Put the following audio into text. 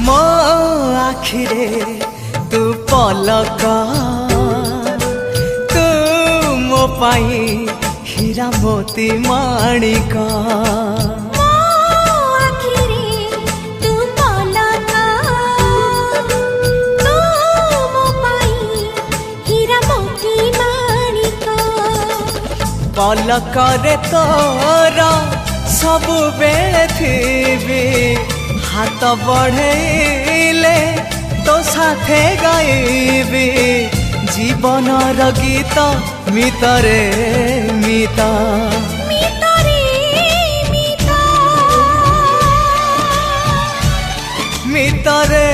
मो आखिरे तू पलक तू मो पाई हीरा मोती माणिक पलक रे तोर सबु बेले थी हाथ बढ़ेले तो साथे गाइबी जीवन गीत मितरे मिता मितरे